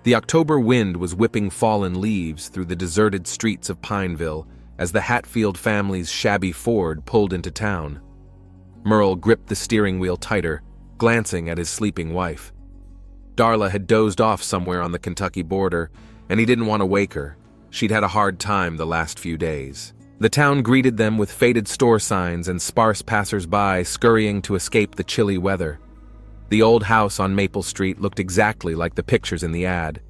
The October wind was whipping fallen leaves through the deserted streets of Pineville as the Hatfield family's shabby Ford pulled into town. Merle gripped the steering wheel tighter, glancing at his sleeping wife. Darla had dozed off somewhere on the Kentucky border, and he didn't want to wake her. She'd had a hard time the last few days. The town greeted them with faded store signs and sparse passers-by scurrying to escape the chilly weather. The old house on Maple Street looked exactly like the pictures in the ad: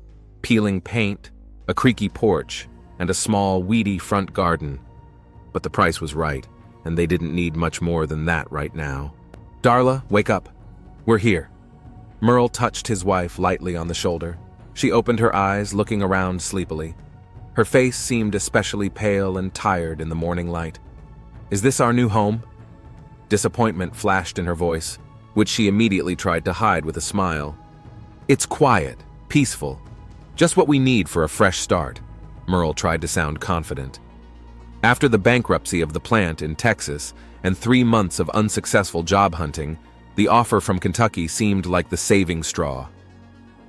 peeling paint, a creaky porch, and a small, weedy front garden. But the price was right, and they didn't need much more than that right now. "Darla, wake up. We're here." Merle touched his wife lightly on the shoulder. She opened her eyes, looking around sleepily. Her face seemed especially pale and tired in the morning light. "Is this our new home?" Disappointment flashed in her voice, which she immediately tried to hide with a smile. "It's quiet, peaceful, just what we need for a fresh start," Merle tried to sound confident. After the bankruptcy of the plant in Texas and 3 months of unsuccessful job hunting, the offer from Kentucky seemed like the saving straw.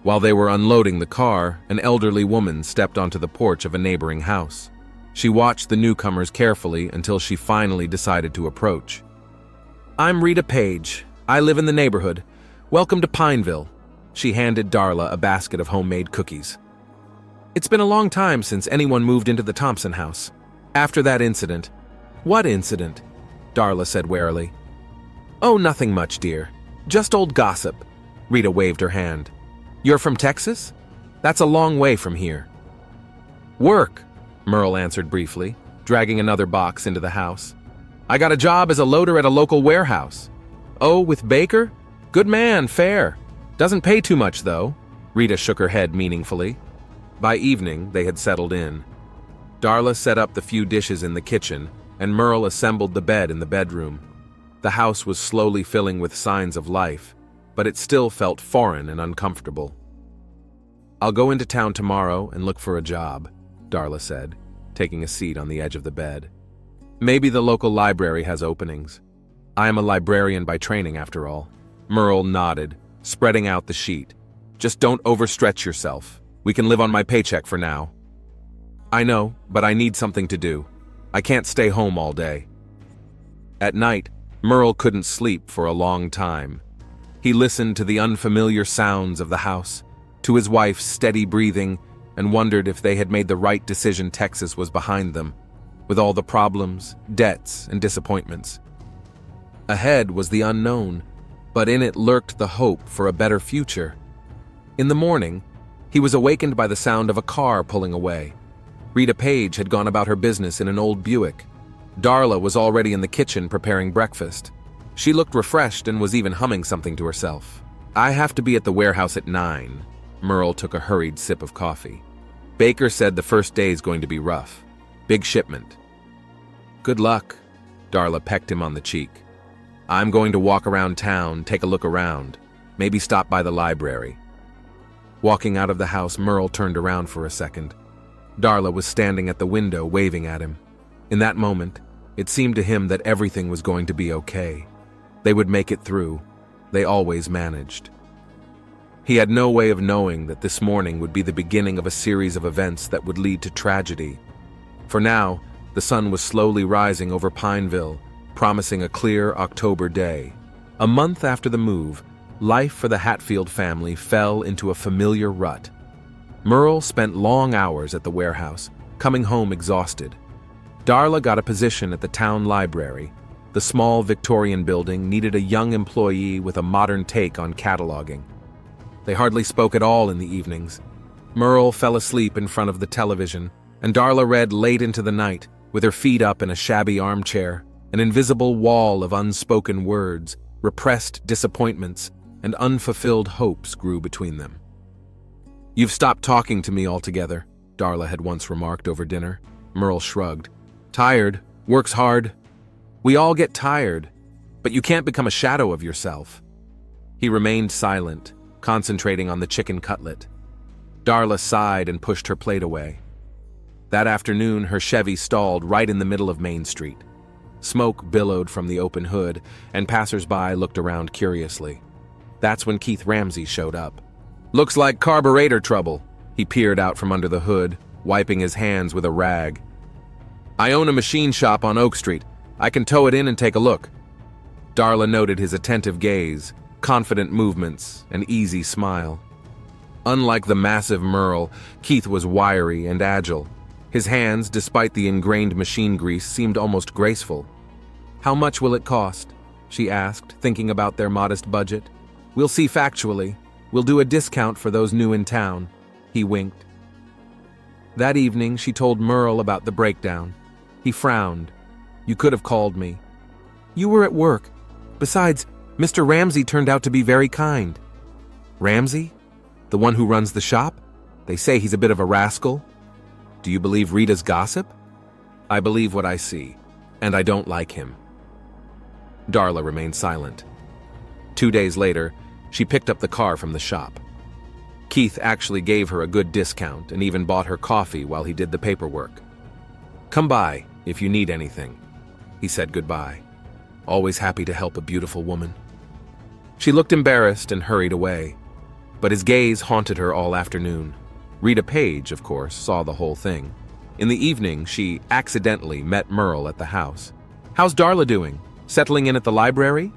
While they were unloading the car, an elderly woman stepped onto the porch of a neighboring house. She watched the newcomers carefully until she finally decided to approach. "I'm Rita Page. I live in the neighborhood. Welcome to Pineville." She handed Darla a basket of homemade cookies. "It's been a long time since anyone moved into the Thompson house. After that incident." "What incident?" Darla said warily. "Oh, nothing much, dear. Just old gossip." Rita waved her hand. "You're from Texas? That's a long way from here." "Work," Merle answered briefly, dragging another box into the house. "I got a job as a loader at a local warehouse." "Oh, with Baker? Good man, fair. Doesn't pay too much, though." Rita shook her head meaningfully. By evening, they had settled in. Darla set up the few dishes in the kitchen, and Merle assembled the bed in the bedroom. The house was slowly filling with signs of life, but it still felt foreign and uncomfortable. "I'll go into town tomorrow and look for a job," Darla said, taking a seat on the edge of the bed. "Maybe the local library has openings. I am a librarian by training, after all." Merle nodded, spreading out the sheet. "Just don't overstretch yourself. We can live on my paycheck for now." "I know, but I need something to do. I can't stay home all day." At night, Merle couldn't sleep for a long time. He listened to the unfamiliar sounds of the house, to his wife's steady breathing, and wondered if they had made the right decision. Texas was behind them, with all the problems, debts, and disappointments. Ahead was the unknown, but in it lurked the hope for a better future. In the morning, he was awakened by the sound of a car pulling away. Rita Page had gone about her business in an old Buick. Darla was already in the kitchen preparing breakfast. She looked refreshed and was even humming something to herself. "I have to be at the warehouse at 9. Merle took a hurried sip of coffee. "Baker said the first day's going to be rough. Big shipment." "Good luck." Darla pecked him on the cheek. "I'm going to walk around town, take a look around. Maybe stop by the library." Walking out of the house, Merle turned around for a second. Darla was standing at the window, waving at him. In that moment, it seemed to him that everything was going to be okay. They would make it through. They always managed. He had no way of knowing that this morning would be the beginning of a series of events that would lead to tragedy. For now, the sun was slowly rising over Pineville, promising a clear October day. A month after the move, life for the Hatfield family fell into a familiar rut. Merle spent long hours at the warehouse, coming home exhausted. Darla got a position at the town library. The small Victorian building needed a young employee with a modern take on cataloging. They hardly spoke at all in the evenings. Merle fell asleep in front of the television, and Darla read late into the night, with her feet up in a shabby armchair. An invisible wall of unspoken words, repressed disappointments, and unfulfilled hopes grew between them. "You've stopped talking to me altogether," Darla had once remarked over dinner. Merle shrugged. "Tired, works hard. We all get tired, but you can't become a shadow of yourself." He remained silent, concentrating on the chicken cutlet. Darla sighed and pushed her plate away. That afternoon, her Chevy stalled right in the middle of Main Street. Smoke billowed from the open hood, and passers-by looked around curiously. That's when Keith Ramsey showed up. "Looks like carburetor trouble," He peered out from under the hood, wiping his hands with a rag. "I own a machine shop on Oak Street. I can tow it in and take a look." Darla noted his attentive gaze, confident movements, and easy smile. Unlike the massive Merle, Keith was wiry and agile. His hands, despite the ingrained machine grease, seemed almost graceful. "How much will it cost?" she asked, thinking about their modest budget. "We'll see factually. We'll do a discount for those new in town." He winked. That evening, she told Merle about the breakdown. He frowned. "You could have called me." "You were at work. Besides, Mr. Ramsey turned out to be very kind." "Ramsey? The one who runs the shop? They say he's a bit of a rascal." "Do you believe Rita's gossip?" "I believe what I see, and I don't like him." Darla remained silent. 2 days later, she picked up the car from the shop. Keith actually gave her a good discount and even bought her coffee while he did the paperwork. "Come by if you need anything." He said goodbye. Always happy to help a beautiful woman. She looked embarrassed and hurried away, but his gaze haunted her all afternoon. Rita Page, of course, saw the whole thing. In the evening, she accidentally met Merle at the house. "How's Darla doing? Settling in at the library?"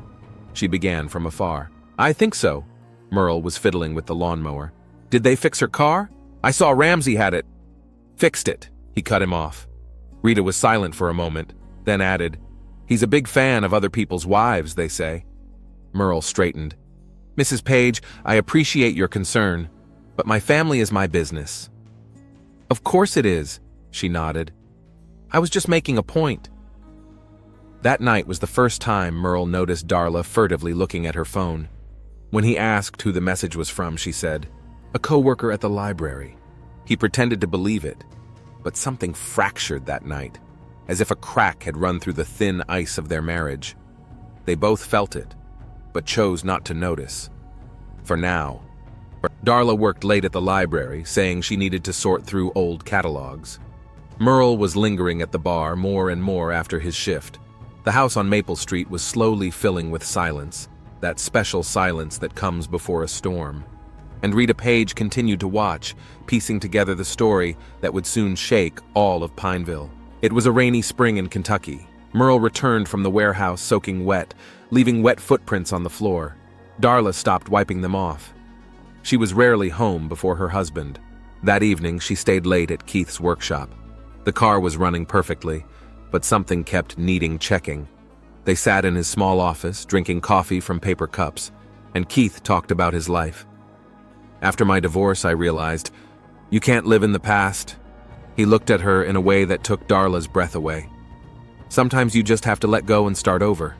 She began from afar. "I think so." Merle was fiddling with the lawnmower. "Did they fix her car? I saw Ramsey had it." "Fixed it," he cut him off. Rita was silent for a moment, then added, "He's a big fan of other people's wives, they say." Merle straightened. "Mrs. Page, I appreciate your concern, but my family is my business." "Of course it is," she nodded. "I was just making a point." That night was the first time Merle noticed Darla furtively looking at her phone. When he asked who the message was from, she said, "A coworker at the library." He pretended to believe it, but something fractured that night, as if a crack had run through the thin ice of their marriage. They both felt it, but chose not to notice. For now. Darla worked late at the library, saying she needed to sort through old catalogs. Merle was lingering at the bar more and more after his shift. The house on Maple Street was slowly filling with silence, that special silence that comes before a storm. And Rita Page continued to watch, piecing together the story that would soon shake all of Pineville. It was a rainy spring in Kentucky. Merle returned from the warehouse soaking wet, leaving wet footprints on the floor. Darla stopped wiping them off. She was rarely home before her husband. That evening, she stayed late at Keith's workshop. The car was running perfectly, but something kept needing checking. They sat in his small office, drinking coffee from paper cups, and Keith talked about his life. "After my divorce, I realized, you can't live in the past." He looked at her in a way that took Darla's breath away. "Sometimes you just have to let go and start over."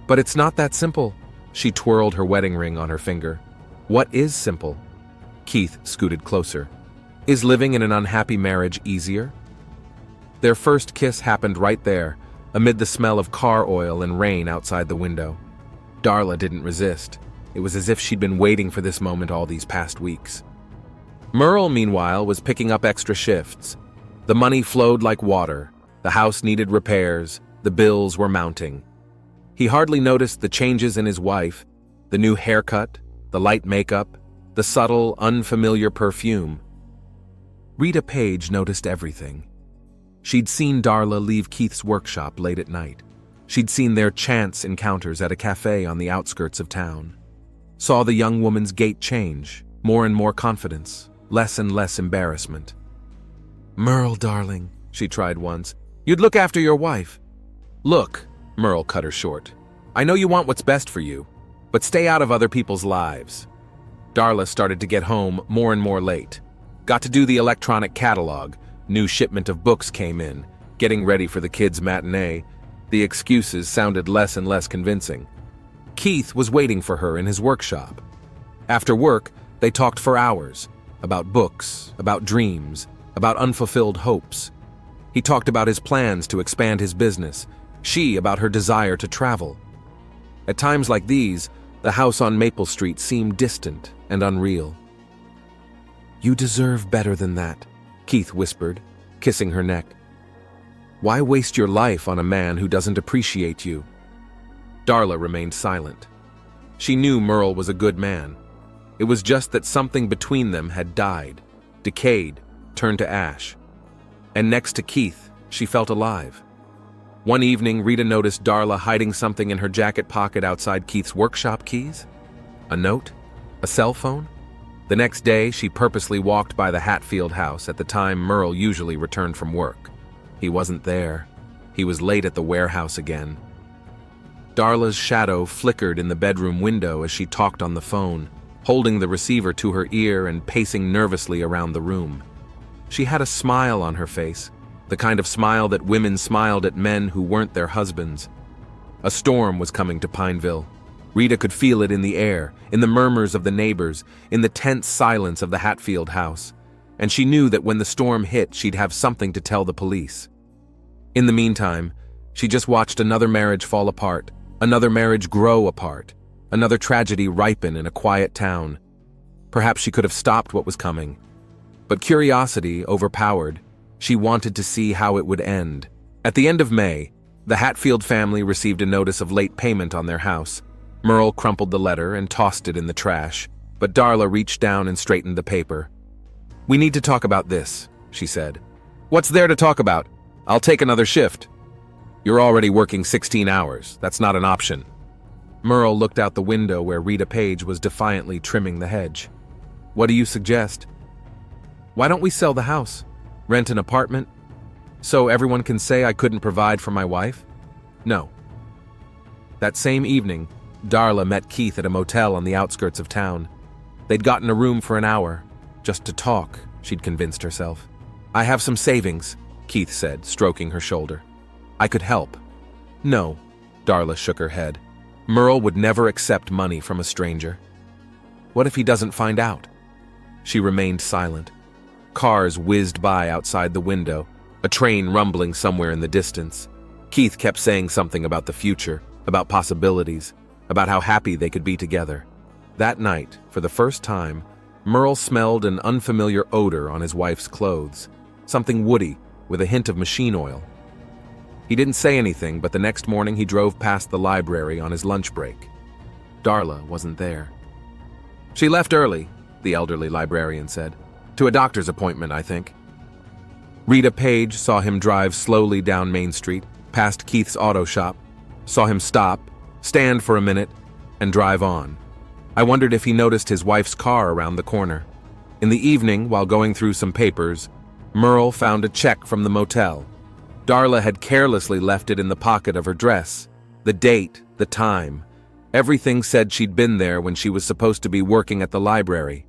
"But it's not that simple." She twirled her wedding ring on her finger. "What is simple?" Keith scooted closer. "Is living in an unhappy marriage easier?" Their first kiss happened right there, amid the smell of car oil and rain outside the window. Darla didn't resist. It was as if she'd been waiting for this moment all these past weeks. Merle, meanwhile, was picking up extra shifts. The money flowed like water. The house needed repairs. The bills were mounting. He hardly noticed the changes in his wife, the new haircut, the light makeup, the subtle, unfamiliar perfume. Rita Page noticed everything. She'd seen Darla leave Keith's workshop late at night. She'd seen their chance encounters at a cafe on the outskirts of town. Saw the young woman's gait change, more and more confidence, less and less embarrassment. "Merle, darling," she tried once, "you'd look after your wife." "Look," Merle cut her short. "I know you want what's best for you, but stay out of other people's lives." Darla started to get home more and more late. Got to do the electronic catalog. New shipment of books came in. Getting ready for the kids' matinee. The excuses sounded less and less convincing. Keith was waiting for her in his workshop. After work, they talked for hours. About books, about dreams, about unfulfilled hopes. He talked about his plans to expand his business. She about her desire to travel. At times like these, the house on Maple Street seemed distant and unreal. "You deserve better than that," Keith whispered, kissing her neck. "Why waste your life on a man who doesn't appreciate you?" Darla remained silent. She knew Merle was a good man. It was just that something between them had died, decayed, turned to ash. And next to Keith, she felt alive. One evening, Rita noticed Darla hiding something in her jacket pocket outside Keith's workshop keys. A note? A cell phone? The next day, she purposely walked by the Hatfield house at the time Merle usually returned from work. He wasn't there. He was late at the warehouse again. Darla's shadow flickered in the bedroom window as she talked on the phone, holding the receiver to her ear and pacing nervously around the room. She had a smile on her face, the kind of smile that women smiled at men who weren't their husbands. A storm was coming to Pineville. Rita could feel it in the air, in the murmurs of the neighbors, in the tense silence of the Hatfield house, and she knew that when the storm hit, she'd have something to tell the police. In the meantime, she just watched another marriage fall apart, another marriage grow apart, another tragedy ripen in a quiet town. Perhaps she could have stopped what was coming. But curiosity overpowered. She wanted to see how it would end. At the end of May, the Hatfield family received a notice of late payment on their house. Merle crumpled the letter and tossed it in the trash, but Darla reached down and straightened the paper. "We need to talk about this," she said. "What's there to talk about? I'll take another shift." "You're already working 16 hours. That's not an option." Merle looked out the window where Rita Page was defiantly trimming the hedge. "What do you suggest?" "Why don't we sell the house? Rent an apartment? So everyone can say I couldn't provide for my wife?" "No." That same evening, Darla met Keith at a motel on the outskirts of town. They'd gotten a room for an hour, just to talk, she'd convinced herself. "I have some savings," Keith said, stroking her shoulder. "I could help." "No," Darla shook her head. Merle would never accept money from a stranger. "What if he doesn't find out?" She remained silent. Cars whizzed by outside the window, a train rumbling somewhere in the distance. Keith kept saying something about the future, about possibilities, about how happy they could be together. That night, for the first time, Merle smelled an unfamiliar odor on his wife's clothes, something woody with a hint of machine oil. He didn't say anything, but the next morning he drove past the library on his lunch break. Darla wasn't there. "She left early," the elderly librarian said. "To a doctor's appointment, I think." Rita Page saw him drive slowly down Main Street, past Keith's auto shop, saw him stop, stand for a minute, and drive on. I wondered if he noticed his wife's car around the corner. In the evening, while going through some papers, Merle found a check from the motel. Darla had carelessly left it in the pocket of her dress. The date, the time, everything said she'd been there when she was supposed to be working at the library.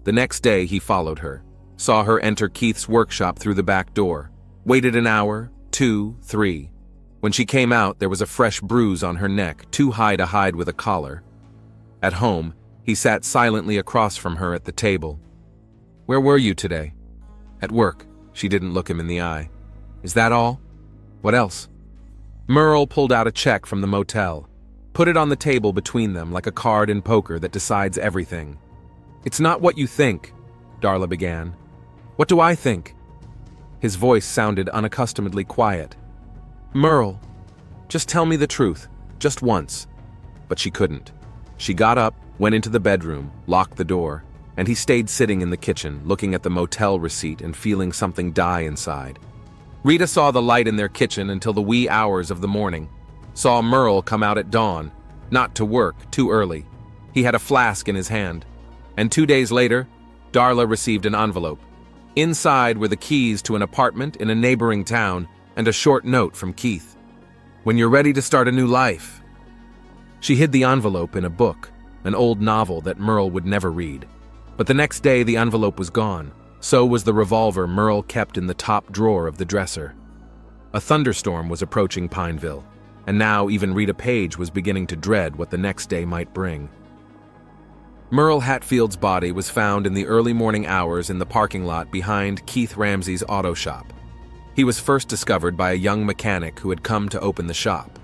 The next day, he followed her, saw her enter Keith's workshop through the back door, waited an hour, 2, 3. When she came out, there was a fresh bruise on her neck, too high to hide with a collar. At home, he sat silently across from her at the table. "Where were you today?" "At work." She didn't look him in the eye. "Is that all? What else?" Merle pulled out a check from the motel, put it on the table between them like a card in poker that decides everything. "It's not what you think," Darla began. "What do I think?" His voice sounded unaccustomedly quiet. "Merle, just tell me the truth, just once." But she couldn't. She got up, went into the bedroom, locked the door, and he stayed sitting in the kitchen, looking at the motel receipt and feeling something die inside. Rita saw the light in their kitchen until the wee hours of the morning, saw Merle come out at dawn, not to work, too early. He had a flask in his hand. And 2 days later, Darla received an envelope. Inside were the keys to an apartment in a neighboring town and a short note from Keith. "When you're ready to start a new life." She hid the envelope in a book, an old novel that Merle would never read. But the next day the envelope was gone. So was the revolver Merle kept in the top drawer of the dresser. A thunderstorm was approaching Pineville, and now even Rita Page was beginning to dread what the next day might bring. Merle Hatfield's body was found in the early morning hours in the parking lot behind Keith Ramsey's auto shop. He was first discovered by a young mechanic who had come to open the shop.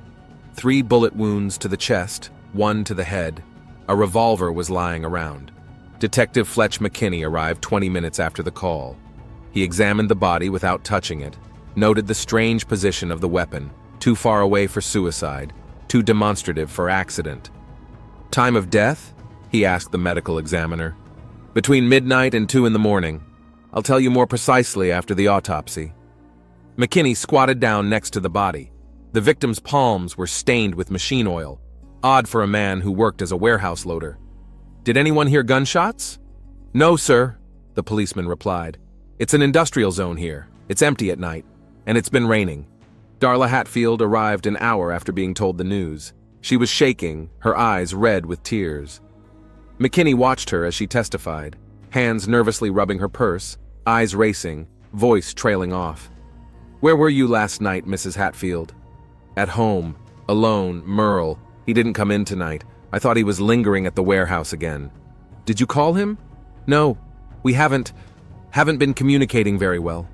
3 bullet wounds to the chest, 1 to the head. A revolver was lying around. Detective Fletch McKinney arrived 20 minutes after the call. He examined the body without touching it, noted the strange position of the weapon, too far away for suicide, too demonstrative for accident. Time of death? he asked the medical examiner. Between midnight and 2 in the morning. I'll tell you more precisely after the autopsy. McKinney squatted down next to the body. The victim's palms were stained with machine oil, odd for a man who worked as a warehouse loader. Did anyone hear gunshots? No, sir, the policeman replied. It's an industrial zone here. It's empty at night, and it's been raining. Darla Hatfield arrived an hour after being told the news. She was shaking, her eyes red with tears. McKinney watched her as she testified, hands nervously rubbing her purse, eyes racing, voice trailing off. Where were you last night, Mrs. Hatfield? At home, alone, Merle. He didn't come in tonight. I thought he was lingering at the warehouse again. Did you call him? No, we haven't been communicating very well.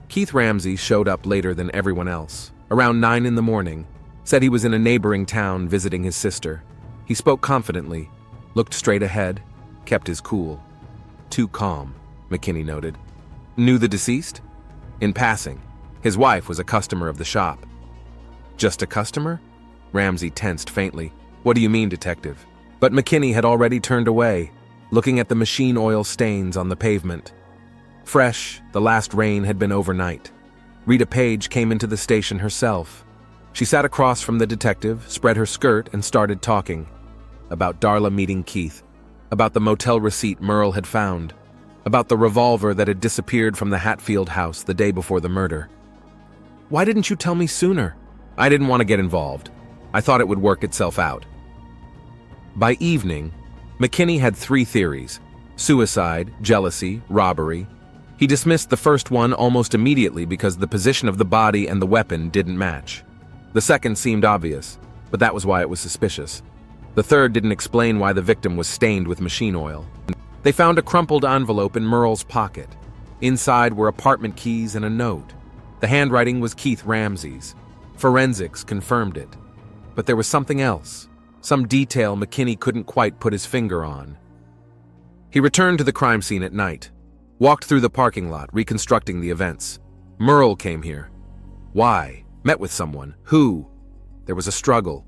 Keith Ramsey showed up later than everyone else, around 9 in the morning, said he was in a neighboring town visiting his sister. He spoke confidently, looked straight ahead, kept his cool. Too calm, McKinney noted. Knew the deceased? In passing. His wife was a customer of the shop. Just a customer? Ramsey tensed faintly. What do you mean, detective? But McKinney had already turned away, looking at the machine oil stains on the pavement. Fresh, the last rain had been overnight. Rita Page came into the station herself. She sat across from the detective, spread her skirt, and started talking. About Darla meeting Keith. About the motel receipt Merle had found. About the revolver that had disappeared from the Hatfield house the day before the murder. Why didn't you tell me sooner? I didn't want to get involved. I thought it would work itself out. By evening, McKinney had 3 theories: suicide, jealousy, robbery. He dismissed the first one almost immediately because the position of the body and the weapon didn't match. The second seemed obvious, but that was why it was suspicious. The third didn't explain why the victim was stained with machine oil. They found a crumpled envelope in Merle's pocket. Inside were apartment keys and a note. The handwriting was Keith Ramsey's. Forensics confirmed it. But there was something else, some detail McKinney couldn't quite put his finger on. He returned to the crime scene at night, walked through the parking lot, reconstructing the events. Merle came here. Why? Met with someone. Who? There was a struggle.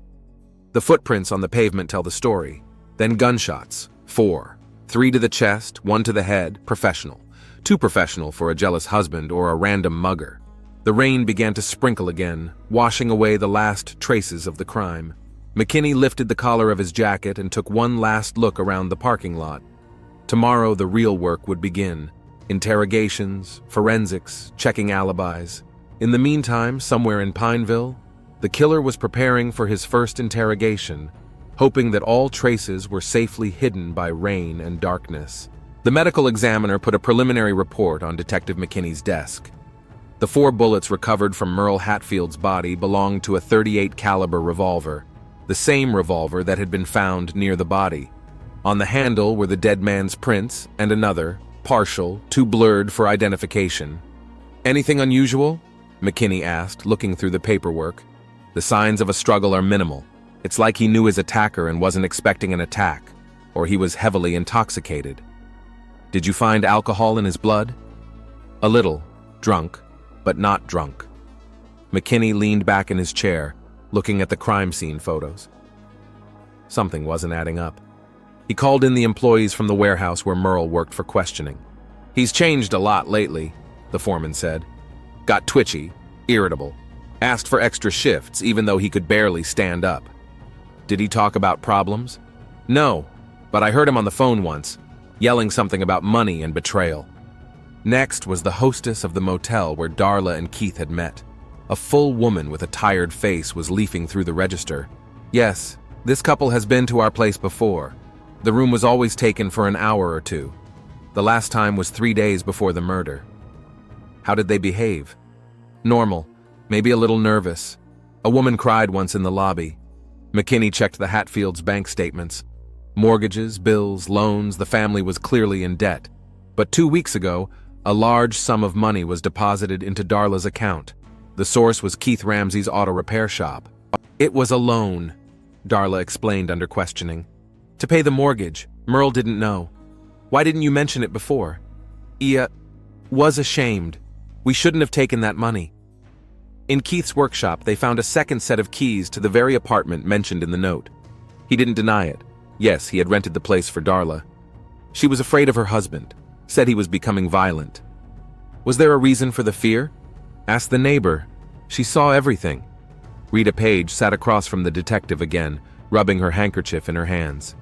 The footprints on the pavement tell the story. Then gunshots. 4. 3 to the chest, 1 to the head, professional. Too professional for a jealous husband or a random mugger. The rain began to sprinkle again, washing away the last traces of the crime. McKinney lifted the collar of his jacket and took one last look around the parking lot. Tomorrow the real work would begin. Interrogations, forensics, checking alibis. In the meantime, somewhere in Pineville, the killer was preparing for his first interrogation, hoping that all traces were safely hidden by rain and darkness. The medical examiner put a preliminary report on Detective McKinney's desk. The 4 bullets recovered from Merle Hatfield's body belonged to a .38 caliber revolver, the same revolver that had been found near the body. On the handle were the dead man's prints and another, partial, too blurred for identification. Anything unusual? McKinney asked, looking through the paperwork. The signs of a struggle are minimal. It's like he knew his attacker and wasn't expecting an attack, or he was heavily intoxicated. Did you find alcohol in his blood? A little, drunk, but not drunk. McKinney leaned back in his chair, looking at the crime scene photos. Something wasn't adding up. He called in the employees from the warehouse where Merle worked for questioning. He's changed a lot lately, the foreman said. Got twitchy, irritable, asked for extra shifts even though he could barely stand up. Did he talk about problems? No, but I heard him on the phone once, yelling something about money and betrayal. Next was the hostess of the motel where Darla and Keith had met. A full woman with a tired face was leafing through the register. Yes, this couple has been to our place before. The room was always taken for an hour or 2. The last time was 3 days before the murder. How did they behave? Normal, maybe a little nervous. A woman cried once in the lobby. McKinney checked the Hatfields' bank statements. Mortgages, bills, loans, the family was clearly in debt. But 2 weeks ago, a large sum of money was deposited into Darla's account. The source was Keith Ramsey's auto repair shop. It was a loan, Darla explained under questioning. To pay the mortgage. Merle didn't know. Why didn't you mention it before? Was ashamed. We shouldn't have taken that money. In Keith's workshop, they found a second set of keys to the very apartment mentioned in the note. He didn't deny it, Yes, he had rented the place for Darla. She was afraid of her husband, said he was becoming violent. Was there a reason for the fear? Asked the neighbor. She saw everything. Rita Page sat across from the detective again, rubbing her handkerchief in her hands.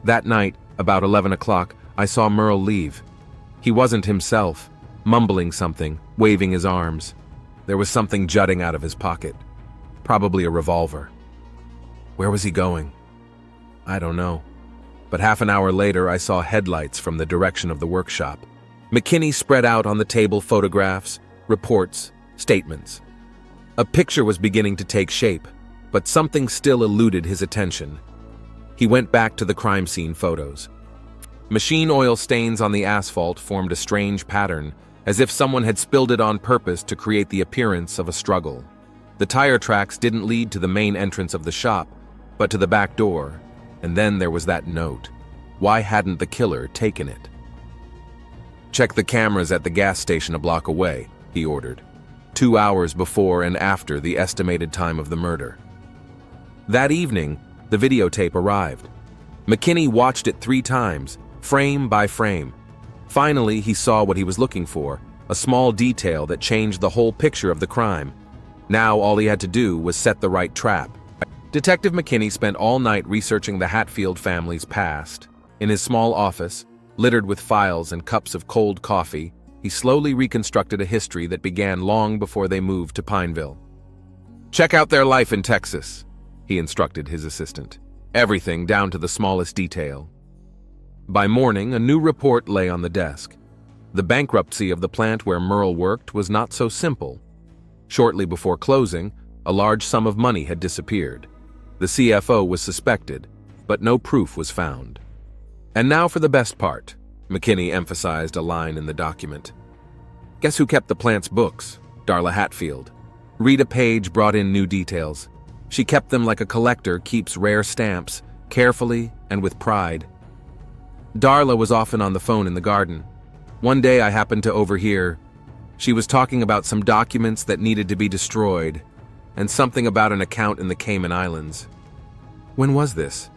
That night, about 11 o'clock, I saw Merle leave. He wasn't himself, mumbling something, waving his arms. There was something jutting out of his pocket. Probably a revolver. Where was he going? I don't know. But half an hour later, I saw headlights from the direction of the workshop. McKinney spread out on the table photographs, reports, statements. A picture was beginning to take shape, but something still eluded his attention. He went back to the crime scene photos. Machine oil stains on the asphalt formed a strange pattern, as if someone had spilled it on purpose to create the appearance of a struggle. The tire tracks didn't lead to the main entrance of the shop, but to the back door. And then there was that note. Why hadn't the killer taken it? Check the cameras at the gas station a block away, he ordered. 2 hours before and after the estimated time of the murder. That evening, the videotape arrived. McKinney watched it 3 times, frame by frame. Finally, he saw what he was looking for, a small detail that changed the whole picture of the crime. Now all he had to do was set the right trap. Detective McKinney spent all night researching the Hatfield family's past. In his small office, littered with files and cups of cold coffee, he slowly reconstructed a history that began long before they moved to Pineville. Check out their life in Texas, he instructed his assistant. Everything down to the smallest detail. By morning, a new report lay on the desk. The bankruptcy of the plant where Merle worked was not so simple. Shortly before closing, a large sum of money had disappeared. The CFO was suspected, but no proof was found. And now for the best part, McKinney emphasized a line in the document. Guess who kept the plant's books? Darla Hatfield. Rita Page brought in new details. She kept them like a collector keeps rare stamps, carefully and with pride. Darla was often on the phone in the garden. One day I happened to overhear. She was talking about some documents that needed to be destroyed, and something about an account in the Cayman Islands. When was this?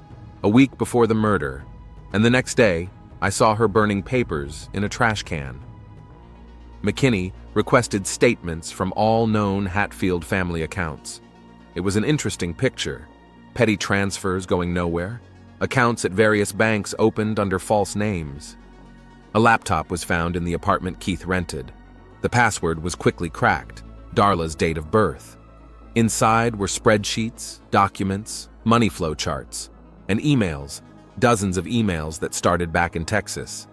A week before the murder, and the next day, I saw her burning papers in a trash can. McKinney requested statements from all known Hatfield family accounts. It was an interesting picture. Petty transfers going nowhere, accounts at various banks opened under false names. A laptop was found in the apartment Keith rented. The password was quickly cracked, Darla's date of birth. Inside were spreadsheets, documents, money flow charts, and emails, dozens of emails that started back in Texas.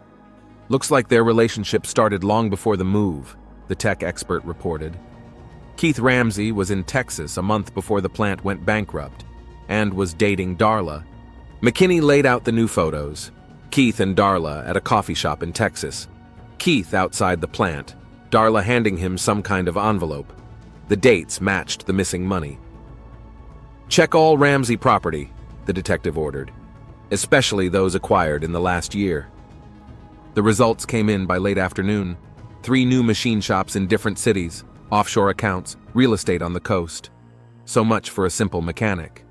Looks like their relationship started long before the move, the tech expert reported. Keith Ramsey was in Texas a month before the plant went bankrupt and was dating Darla. McKinney laid out the new photos. Keith and Darla at a coffee shop in Texas. Keith outside the plant, Darla handing him some kind of envelope. The dates matched the missing money. Check all Ramsey property, the detective ordered, especially those acquired in the last year. The results came in by late afternoon. 3 new machine shops in different cities, offshore accounts, real estate on the coast. So much for a simple mechanic.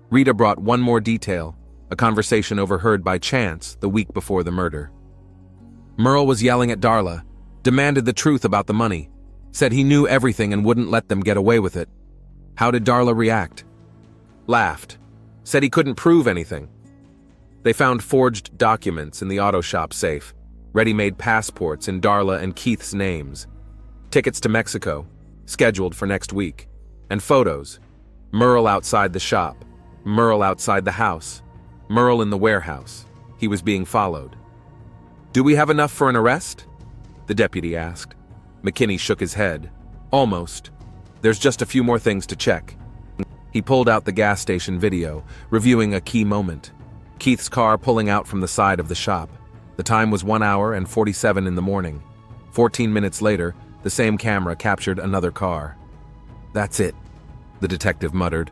Rita brought one more detail, a conversation overheard by chance the week before the murder. Merle was yelling at Darla, demanded the truth about the money, said he knew everything and wouldn't let them get away with it. How did Darla react? Laughed, said he couldn't prove anything. They found forged documents in the auto shop safe, ready-made passports in Darla and Keith's names, tickets to Mexico, scheduled for next week, and photos. Merle outside the shop, Merle outside the house, Merle in the warehouse. He was being followed. Do we have enough for an arrest? The deputy asked. McKinney shook his head. Almost. There's just a few more things to check. He pulled out the gas station video, reviewing a key moment. Keith's car pulling out from the side of the shop. The time was 1 hour and 47 in the morning. 14 minutes later, the same camera captured another car. That's it, the detective muttered.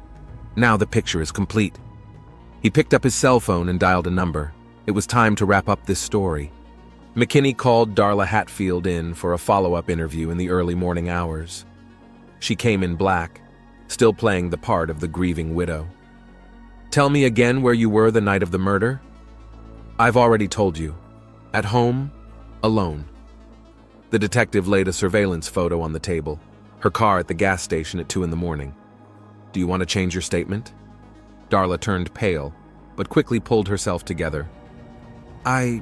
Now the picture is complete. He picked up his cell phone and dialed a number. It was time to wrap up this story. McKinney called Darla Hatfield in for a follow-up interview in the early morning hours. She came in black, still playing the part of the grieving widow. Tell me again where you were the night of the murder? I've already told you. At home, alone. The detective laid a surveillance photo on the table, her car at the gas station at 2 in the morning. Do you want to change your statement? Darla turned pale, but quickly pulled herself together. I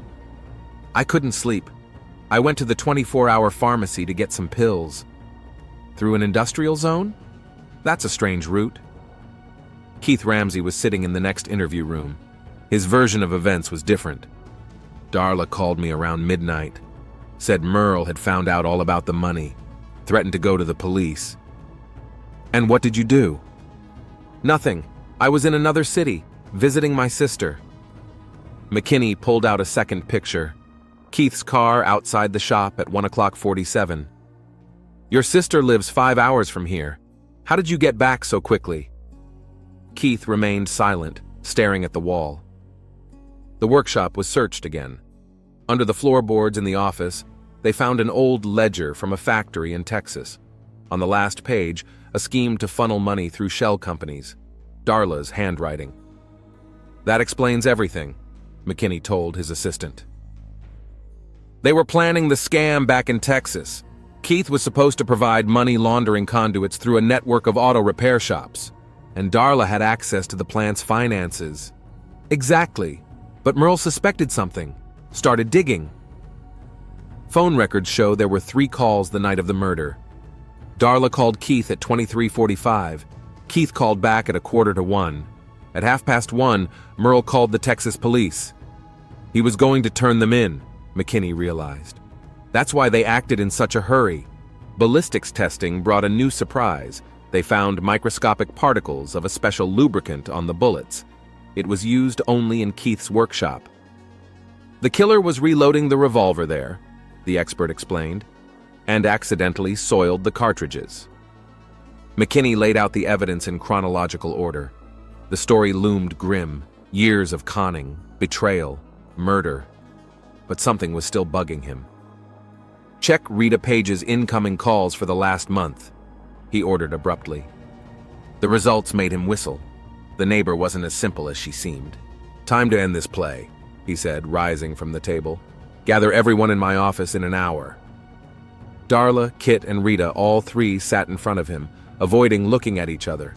couldn't sleep. I went to the 24-hour pharmacy to get some pills. Through an industrial zone? That's a strange route. Keith Ramsey was sitting in the next interview room. His version of events was different. Darla called me around midnight, said Merle had found out all about the money, threatened to go to the police. And what did you do? Nothing. I was in another city, visiting my sister. McKinney pulled out a second picture. Keith's car outside the shop at 1:47. Your sister lives 5 hours from here. How did you get back so quickly? Keith remained silent, staring at the wall. The workshop was searched again. Under the floorboards in the office, they found an old ledger from a factory in Texas. On the last page, a scheme to funnel money through shell companies. Darla's handwriting. That explains everything, McKinney told his assistant. They were planning the scam back in Texas. Keith was supposed to provide money laundering conduits through a network of auto repair shops, and Darla had access to the plant's finances. Exactly, but Merle suspected something, started digging. Phone records show there were 3 calls the night of the murder. Darla called Keith at 23:45. Keith called back at 1:15. At 1:30, Merle called the Texas police. He was going to turn them in, McKinney realized. That's why they acted in such a hurry. Ballistics testing brought a new surprise. They found microscopic particles of a special lubricant on the bullets. It was used only in Keith's workshop. The killer was reloading the revolver there, the expert explained, and accidentally soiled the cartridges. McKinney laid out the evidence in chronological order. The story loomed grim, years of conning, betrayal, murder. But something was still bugging him. Check Rita Page's incoming calls for the last month, he ordered abruptly. The results made him whistle. The neighbor wasn't as simple as she seemed. Time to end this play, he said, rising from the table. Gather everyone in my office in an hour. Darla, Kit, and Rita, all 3 sat in front of him, avoiding looking at each other.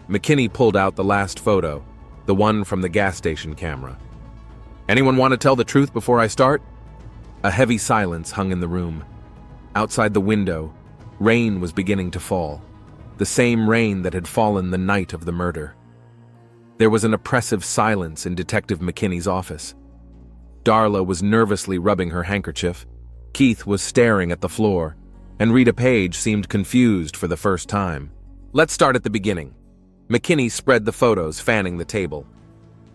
McKinney pulled out the last photo, the one from the gas station camera. Anyone want to tell the truth before I start? A heavy silence hung in the room. Outside the window, rain was beginning to fall, the same rain that had fallen the night of the murder. There was an oppressive silence in Detective McKinney's office. Darla was nervously rubbing her handkerchief. Keith was staring at the floor, and Rita Page seemed confused for the first time. Let's start at the beginning. McKinney spread the photos, fanning the table.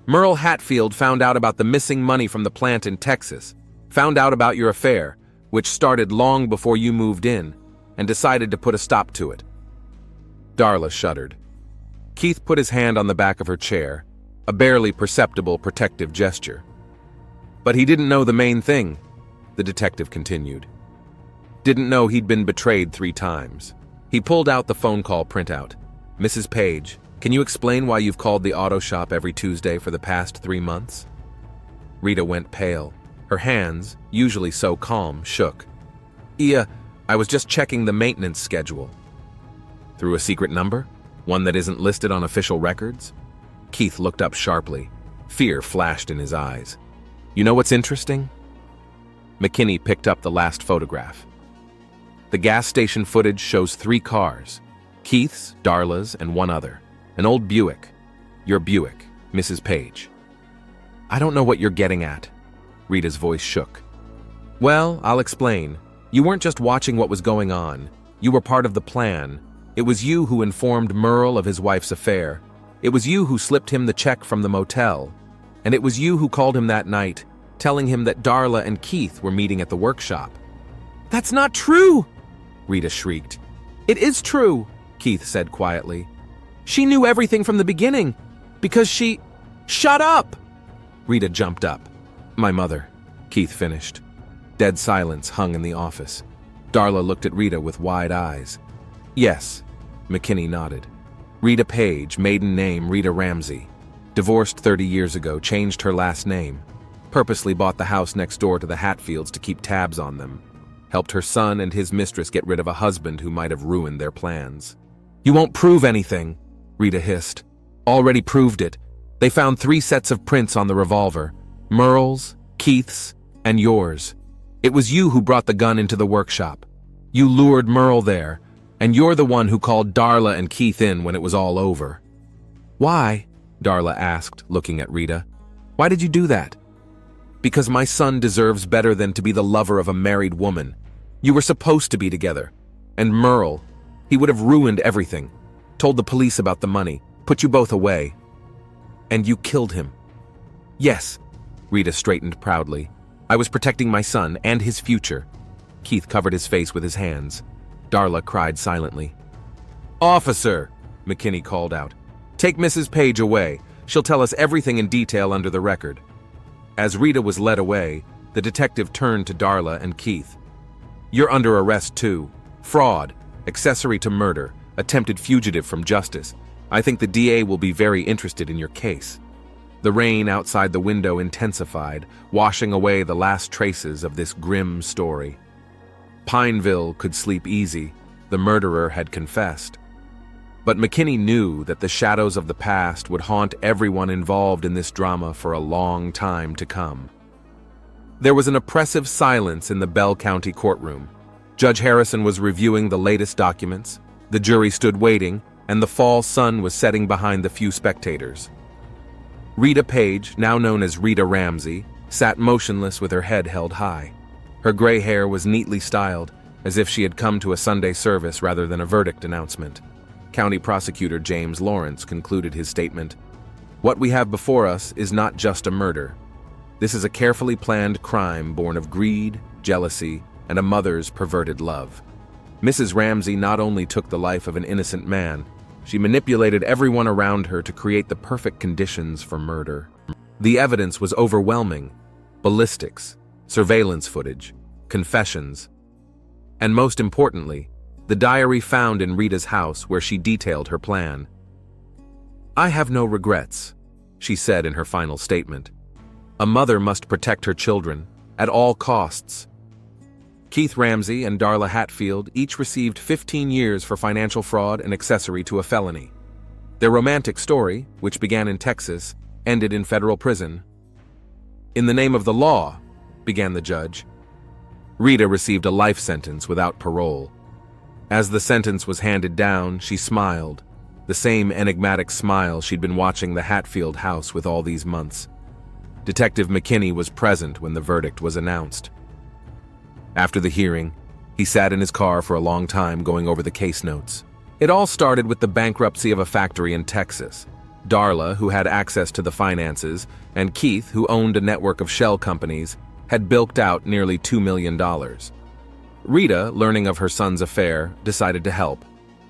Merle Hatfield found out about the missing money from the plant in Texas, found out about your affair, which started long before you moved in, and decided to put a stop to it. Darla shuddered. Keith put his hand on the back of her chair, a barely perceptible protective gesture. But he didn't know the main thing, the detective continued. Didn't know he'd been betrayed 3 times. He pulled out the phone call printout. Mrs. Page, can you explain why you've called the auto shop every Tuesday for the past 3 months? Rita went pale. Her hands, usually so calm, shook. I was just checking the maintenance schedule. Through a secret number? One that isn't listed on official records? Keith looked up sharply. Fear flashed in his eyes. You know what's interesting? McKinney picked up the last photograph. The gas station footage shows 3 cars. Keith's, Darla's, and one other. An old Buick. Your Buick, Mrs. Page. I don't know what you're getting at. Rita's voice shook. Well, I'll explain. You weren't just watching what was going on. You were part of the plan. It was you who informed Merle of his wife's affair. It was you who slipped him the check from the motel. And it was you who called him that night, telling him that Darla and Keith were meeting at the workshop. That's not true! Rita shrieked. It is true, Keith said quietly. She knew everything from the beginning, because she... Shut up! Rita jumped up. My mother, Keith finished. Dead silence hung in the office. Darla looked at Rita with wide eyes. Yes, McKinney nodded. Rita Page, maiden name Rita Ramsey. Divorced 30 years ago, changed her last name. Purposely bought the house next door to the Hatfields to keep tabs on them. Helped her son and his mistress get rid of a husband who might have ruined their plans. "You won't prove anything," Rita hissed. "Already proved it. They found 3 sets of prints on the revolver. Merle's, Keith's, and yours. It was you who brought the gun into the workshop. You lured Merle there, and you're the one who called Darla and Keith in when it was all over." "Why?" Darla asked, looking at Rita. "Why did you do that?" "Because my son deserves better than to be the lover of a married woman. You were supposed to be together. And Merle, he would have ruined everything. Told the police about the money, put you both away. And you killed him." "Yes," Rita straightened proudly. "I was protecting my son and his future." Keith covered his face with his hands. Darla cried silently. "Officer," McKinney called out. "Take Mrs. Page away. She'll tell us everything in detail under the record." As Rita was led away, the detective turned to Darla and Keith. "You're under arrest too. Fraud, accessory to murder, attempted fugitive from justice. I think the DA will be very interested in your case." The rain outside the window intensified, washing away the last traces of this grim story. Pineville could sleep easy. The murderer had confessed. But McKinney knew that the shadows of the past would haunt everyone involved in this drama for a long time to come. There was an oppressive silence in the Bell County courtroom. Judge Harrison was reviewing the latest documents, the jury stood waiting, and the fall sun was setting behind the few spectators. Rita Page, now known as Rita Ramsey, sat motionless with her head held high. Her gray hair was neatly styled, as if she had come to a Sunday service rather than a verdict announcement. County Prosecutor James Lawrence concluded his statement, "What we have before us is not just a murder. This is a carefully planned crime born of greed, jealousy, and a mother's perverted love. Mrs. Ramsey not only took the life of an innocent man, she manipulated everyone around her to create the perfect conditions for murder. The evidence was overwhelming: ballistics, surveillance footage, confessions, and most importantly, the diary found in Rita's house where she detailed her plan. "I have no regrets," she said in her final statement. "A mother must protect her children, at all costs." Keith Ramsey and Darla Hatfield each received 15 years for financial fraud and accessory to a felony. Their romantic story, which began in Texas, ended in federal prison. "In the name of the law," began the judge. Rita received a life sentence without parole. As the sentence was handed down, she smiled, the same enigmatic smile she'd been watching the Hatfield house with all these months. Detective McKinney was present when the verdict was announced. After the hearing, he sat in his car for a long time going over the case notes. It all started with the bankruptcy of a factory in Texas. Darla, who had access to the finances, and Keith, who owned a network of shell companies, had bilked out nearly $2 million. Rita, learning of her son's affair, decided to help.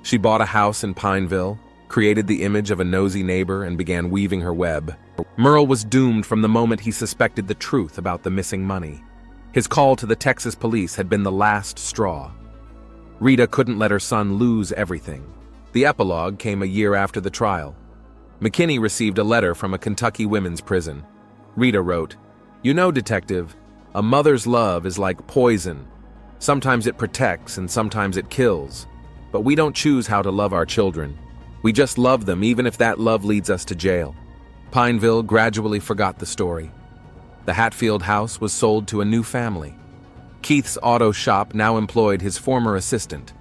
She bought a house in Pineville, created the image of a nosy neighbor, and began weaving her web. Merle was doomed from the moment he suspected the truth about the missing money. His call to the Texas police had been the last straw. Rita couldn't let her son lose everything. The epilogue came a year after the trial. McKinney received a letter from a Kentucky women's prison. Rita wrote, "You know, detective, a mother's love is like poison. Sometimes it protects and sometimes it kills. But we don't choose how to love our children. We just love them even if that love leads us to jail." Pineville gradually forgot the story. The Hatfield house was sold to a new family. Keith's auto shop now employed his former assistant,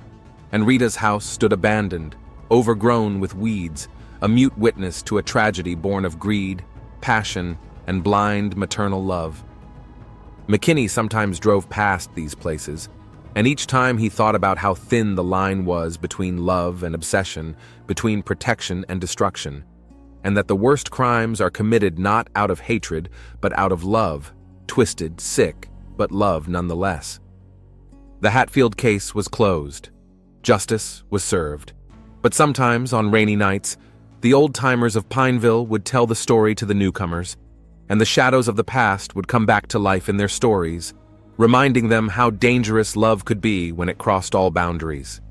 and Rita's house stood abandoned, overgrown with weeds, a mute witness to a tragedy born of greed, passion, and blind maternal love. McKinney sometimes drove past these places, and each time he thought about how thin the line was between love and obsession, between protection and destruction, and that the worst crimes are committed not out of hatred, but out of love, twisted, sick, but love nonetheless. The Hatfield case was closed. Justice was served. But sometimes, on rainy nights, the old-timers of Pineville would tell the story to the newcomers, and the shadows of the past would come back to life in their stories, reminding them how dangerous love could be when it crossed all boundaries.